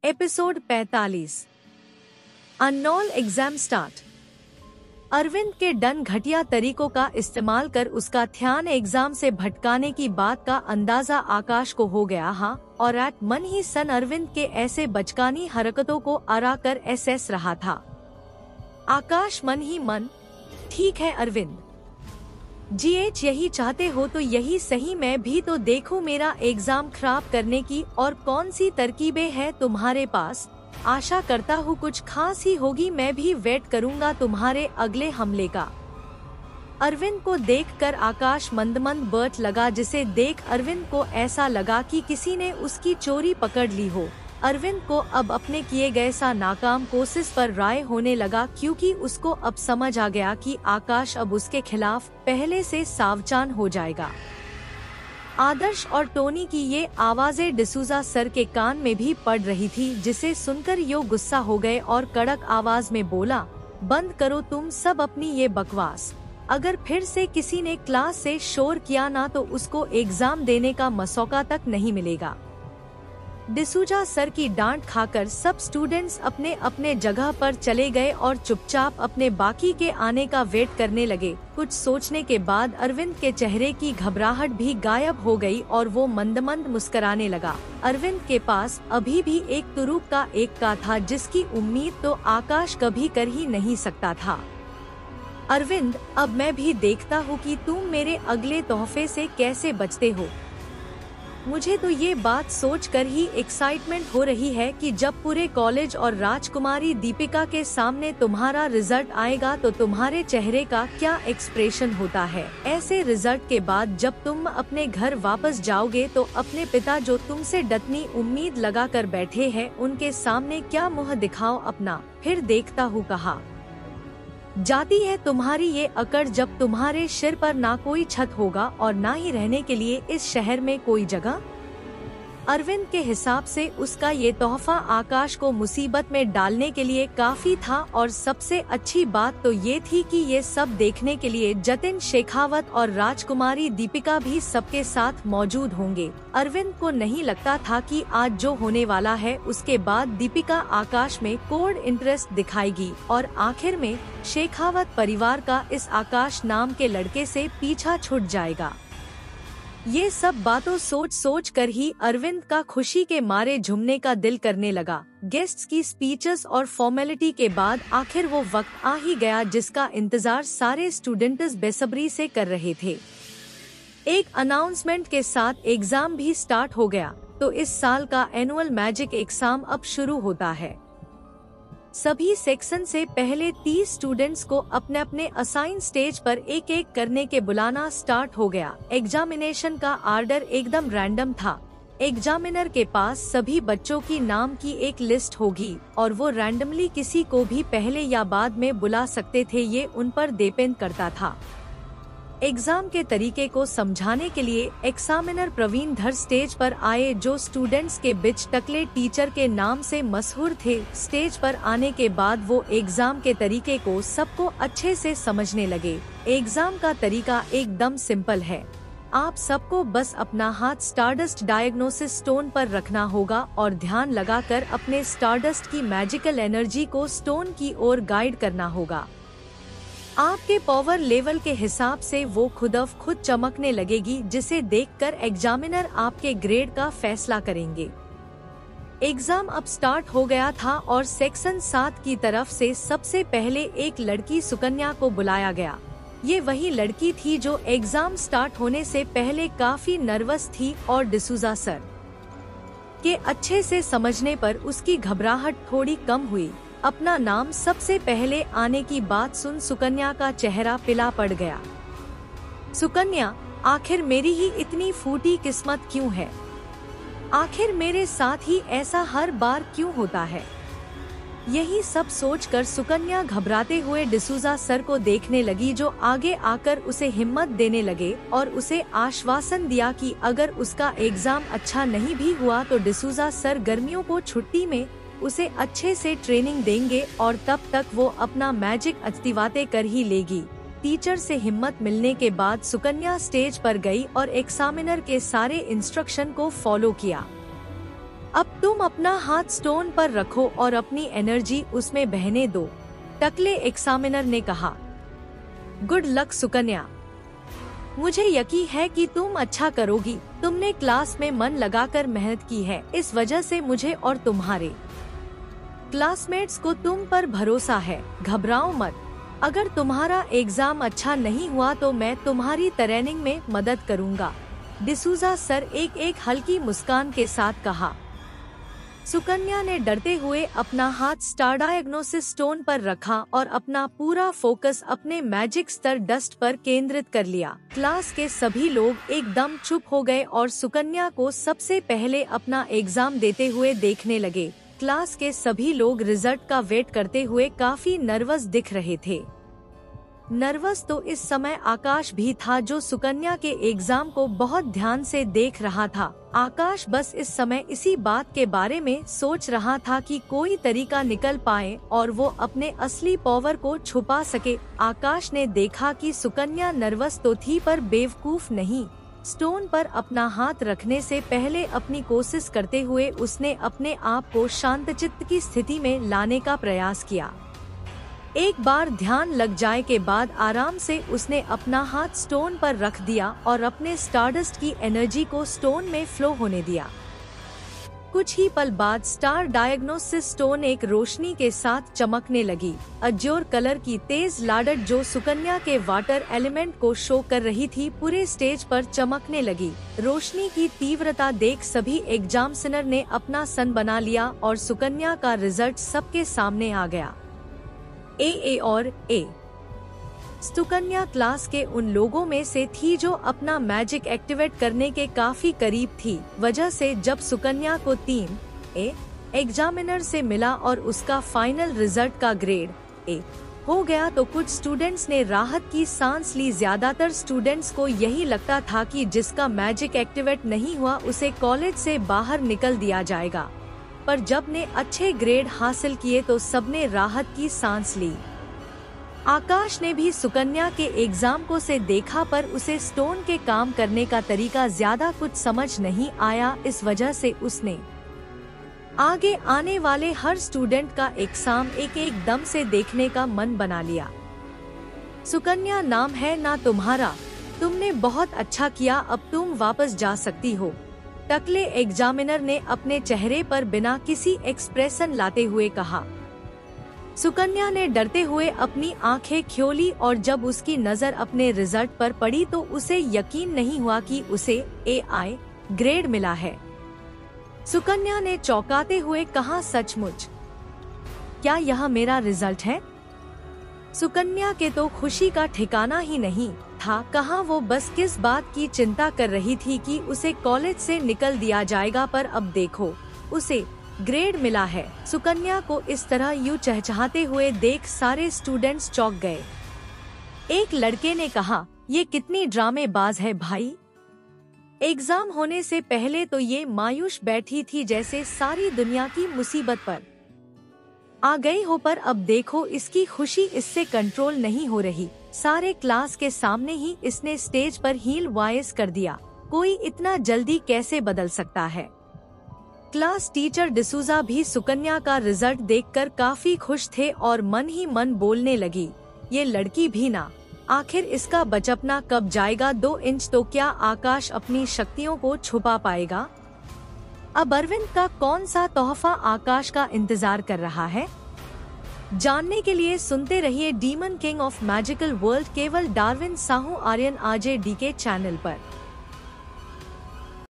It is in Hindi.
Episode 45। Unknown exam start. Arvind के डन घटिया तरीकों का इस्तेमाल कर उसका ध्यान एग्जाम से भटकाने की बात का अंदाजा आकाश को हो गया। हाँ, और एट मन ही सन अरविंद के ऐसे बचकानी हरकतों को आरा कर एसेस रहा था। आकाश मन ही मन, ठीक है अरविंद जीएच, यही चाहते हो तो यही सही, मैं भी तो देखूं मेरा एग्जाम खराब करने की और कौन सी तरकीबें हैं तुम्हारे पास। आशा करता हूँ कुछ खास ही होगी, मैं भी वेट करूँगा तुम्हारे अगले हमले का। अरविंद को देखकर आकाश मंद बर्ट लगा, जिसे देख अरविंद को ऐसा लगा कि किसी ने उसकी चोरी पकड़ ली हो। अरविंद को अब अपने किए गए सा नाकाम कोशिश पर राय होने लगा, क्योंकि उसको अब समझ आ गया कि आकाश अब उसके खिलाफ पहले से सावधान हो जाएगा। आदर्श और टोनी की ये आवाजें डिसूजा सर के कान में भी पड़ रही थी, जिसे सुनकर यो गुस्सा हो गए और कड़क आवाज में बोला, बंद करो तुम सब अपनी ये बकवास। अगर फिर से किसी ने क्लास से शोर किया ना तो उसको एग्जाम देने का मौका तक नहीं मिलेगा। डिसूजा सर की डांट खाकर सब स्टूडेंट्स अपने अपने जगह पर चले गए और चुपचाप अपने बाकी के आने का वेट करने लगे। कुछ सोचने के बाद अरविंद के चेहरे की घबराहट भी गायब हो गई और वो मंद मुस्कुराने लगा। अरविंद के पास अभी भी एक तुरुप का एक का था, जिसकी उम्मीद तो आकाश कभी कर ही नहीं सकता था। अरविंद, अब मैं भी देखता हूँ कि तुम मेरे अगले तोहफे से कैसे बचते हो। मुझे तो ये बात सोचकर ही एक्साइटमेंट हो रही है कि जब पूरे कॉलेज और राजकुमारी दीपिका के सामने तुम्हारा रिजल्ट आएगा तो तुम्हारे चेहरे का क्या एक्सप्रेशन होता है। ऐसे रिजल्ट के बाद जब तुम अपने घर वापस जाओगे तो अपने पिता जो तुमसे डटनी उम्मीद लगा कर बैठे हैं, उनके सामने क्या मुँह दिखाओ अपना। फिर देखता हूँ कहा जाती है तुम्हारी ये अकड़, जब तुम्हारे सिर पर ना कोई छत होगा और ना ही रहने के लिए इस शहर में कोई जगह। अरविंद के हिसाब से उसका ये तोहफा आकाश को मुसीबत में डालने के लिए काफी था, और सबसे अच्छी बात तो ये थी कि ये सब देखने के लिए जतिन शेखावत और राजकुमारी दीपिका भी सबके साथ मौजूद होंगे। अरविंद को नहीं लगता था कि आज जो होने वाला है उसके बाद दीपिका आकाश में कोड इंटरेस्ट दिखाएगी और आखिर में शेखावत परिवार का इस आकाश नाम के लड़के से पीछा छूट जाएगा। ये सब बातों सोच कर ही अरविंद का खुशी के मारे झूमने का दिल करने लगा। गेस्ट्स की स्पीचेस और फॉर्मेलिटी के बाद आखिर वो वक्त आ ही गया जिसका इंतजार सारे स्टूडेंट्स बेसब्री से कर रहे थे। एक अनाउंसमेंट के साथ एग्जाम भी स्टार्ट हो गया। तो इस साल का एनुअल मैजिक एग्जाम अब शुरू होता है। सभी सेक्शन से पहले 30 स्टूडेंट्स को अपने अपने असाइन स्टेज पर एक एक करने के बुलाना स्टार्ट हो गया। एग्जामिनेशन का आर्डर एकदम रैंडम था। एग्जामिनर के पास सभी बच्चों की नाम की एक लिस्ट होगी और वो रैंडमली किसी को भी पहले या बाद में बुला सकते थे, ये उन पर डिपेंड करता था। एग्जाम के तरीके को समझाने के लिए एग्जामिनर प्रवीण धर स्टेज पर आए, जो स्टूडेंट्स के बीच टकले टीचर के नाम से मशहूर थे। स्टेज पर आने के बाद वो एग्जाम के तरीके को सबको अच्छे से समझने लगे। एग्जाम का तरीका एकदम सिंपल है। आप सबको बस अपना हाथ स्टारडस्ट डायग्नोसिस स्टोन पर रखना होगा और ध्यान लगाकर अपने स्टारडस्ट की मैजिकल एनर्जी को स्टोन की ओर गाइड करना होगा। आपके पावर लेवल के हिसाब से वो खुद चमकने लगेगी, जिसे देखकर एग्जामिनर आपके ग्रेड का फैसला करेंगे। एग्जाम अब स्टार्ट हो गया था और सेक्शन 7 की तरफ से सबसे पहले एक लड़की सुकन्या को बुलाया गया। ये वही लड़की थी जो एग्जाम स्टार्ट होने से पहले काफी नर्वस थी और डिसूजा सर के अच्छे से समझने पर उसकी घबराहट थोड़ी कम हुई। अपना नाम सबसे पहले आने की बात सुन सुकन्या का चेहरा पीला पड़ गया। सुकन्या, आखिर मेरी ही इतनी फूटी किस्मत क्यों है? आखिर मेरे साथ ही ऐसा हर बार क्यों होता है? यही सब सोचकर सुकन्या घबराते हुए डिसूजा सर को देखने लगी, जो आगे आकर उसे हिम्मत देने लगे और उसे आश्वासन दिया कि अगर उसका एग्जाम अच्छा नहीं भी हुआ तो डिसूजा सर गर्मियों को छुट्टी में उसे अच्छे से ट्रेनिंग देंगे और तब तक वो अपना मैजिक एक्टिवेट कर ही लेगी। टीचर से हिम्मत मिलने के बाद सुकन्या स्टेज पर गई और एग्जामिनर के सारे इंस्ट्रक्शन को फॉलो किया। अब तुम अपना हाथ स्टोन पर रखो और अपनी एनर्जी उसमें बहने दो, टकले एग्जामिनर ने कहा। गुड लक सुकन्या, मुझे यकीन है कि तुम अच्छा करोगी। तुमने क्लास में मन लगाकर मेहनत की है, इस वजह से मुझे और तुम्हारे क्लासमेट्स को तुम पर भरोसा है। घबराओ मत। अगर तुम्हारा एग्जाम अच्छा नहीं हुआ तो मैं तुम्हारी ट्रेनिंग में मदद करूंगा, डिसूजा सर एक हल्की मुस्कान के साथ कहा। सुकन्या ने डरते हुए अपना हाथ स्टार डायग्नोसिस स्टोन पर रखा और अपना पूरा फोकस अपने मैजिक स्तर डस्ट पर केंद्रित कर लिया। क्लास के सभी लोग एकदम चुप हो गए और सुकन्या को सबसे पहले अपना एग्जाम देते हुए देखने लगे। क्लास के सभी लोग रिजल्ट का वेट करते हुए काफी नर्वस दिख रहे थे। नर्वस तो इस समय आकाश भी था, जो सुकन्या के एग्जाम को बहुत ध्यान से देख रहा था। आकाश बस इस समय इसी बात के बारे में सोच रहा था कि कोई तरीका निकल पाए और वो अपने असली पावर को छुपा सके। आकाश ने देखा कि सुकन्या नर्वस तो थी पर बेवकूफ नहीं। स्टोन पर अपना हाथ रखने से पहले अपनी कोशिश करते हुए उसने अपने आप को शांतचित्त की स्थिति में लाने का प्रयास किया। एक बार ध्यान लग जाए के बाद आराम से उसने अपना हाथ स्टोन पर रख दिया और अपने स्टारडस्ट की एनर्जी को स्टोन में फ्लो होने दिया। कुछ ही पल बाद स्टार डायग्नोसिस स्टोन एक रोशनी के साथ चमकने लगी। अज्योर कलर की तेज लाडट जो सुकन्या के वाटर एलिमेंट को शो कर रही थी, पूरे स्टेज पर चमकने लगी। रोशनी की तीव्रता देख सभी एग्जामिनर ने अपना सन बना लिया और सुकन्या का रिजल्ट सबके सामने आ गया। ए और ए। सुकन्या क्लास के उन लोगों में से थी जो अपना मैजिक एक्टिवेट करने के काफी करीब थी। वजह से जब सुकन्या को 3 ए एग्जामिनर से मिला और उसका फाइनल रिजल्ट का ग्रेड ए हो गया तो कुछ स्टूडेंट्स ने राहत की सांस ली। ज्यादातर स्टूडेंट्स को यही लगता था कि जिसका मैजिक एक्टिवेट नहीं हुआ उसे कॉलेज से बाहर निकल दिया जाएगा, पर जब ने अच्छे ग्रेड हासिल किए तो सबने राहत की सांस ली। आकाश ने भी सुकन्या के एग्जाम को से देखा, पर उसे स्टोन के काम करने का तरीका ज्यादा कुछ समझ नहीं आया। इस वजह से उसने आगे आने वाले हर स्टूडेंट का एग्जाम एक दम से देखने का मन बना लिया। सुकन्या नाम है ना तुम्हारा, तुमने बहुत अच्छा किया, अब तुम वापस जा सकती हो, टकले एग्जामिनर ने अपने चेहरे पर बिना किसी एक्सप्रेशन लाते हुए कहा। सुकन्या ने डरते हुए अपनी आंखें खोली और जब उसकी नजर अपने रिजल्ट पर पड़ी तो उसे यकीन नहीं हुआ कि उसे AI ग्रेड मिला है। सुकन्या ने चौंकाते हुए कहा, सचमुच? क्या यह मेरा रिजल्ट है? सुकन्या के तो खुशी का ठिकाना ही नहीं था। कहाँ वो बस किस बात की चिंता कर रही थी कि उसे कॉलेज से निकल दिया जाएगा, पर अब देखो उसे ग्रेड मिला है। सुकन्या को इस तरह यूं चहचहाते हुए देख सारे स्टूडेंट्स चौंक गए। एक लड़के ने कहा, ये कितनी ड्रामेबाज है भाई। एग्जाम होने से पहले तो ये मायूस बैठी थी जैसे सारी दुनिया की मुसीबत पर आ गई हो, पर अब देखो इसकी खुशी इससे कंट्रोल नहीं हो रही। सारे क्लास के सामने ही इसने स्टेज पर हील वाइज कर दिया। कोई इतना जल्दी कैसे बदल सकता है? क्लास टीचर डिसूजा भी सुकन्या का रिजल्ट देखकर काफी खुश थे और मन ही मन बोलने लगी, ये लड़की भी ना, आखिर इसका बचपना कब जाएगा? 2 इंच तो क्या आकाश अपनी शक्तियों को छुपा पाएगा? अब अरविंद का कौन सा तोहफा आकाश का इंतजार कर रहा है? जानने के लिए सुनते रहिए demon king of magical world, केवल Darwin Sahu Aryan RJ DK channel पर।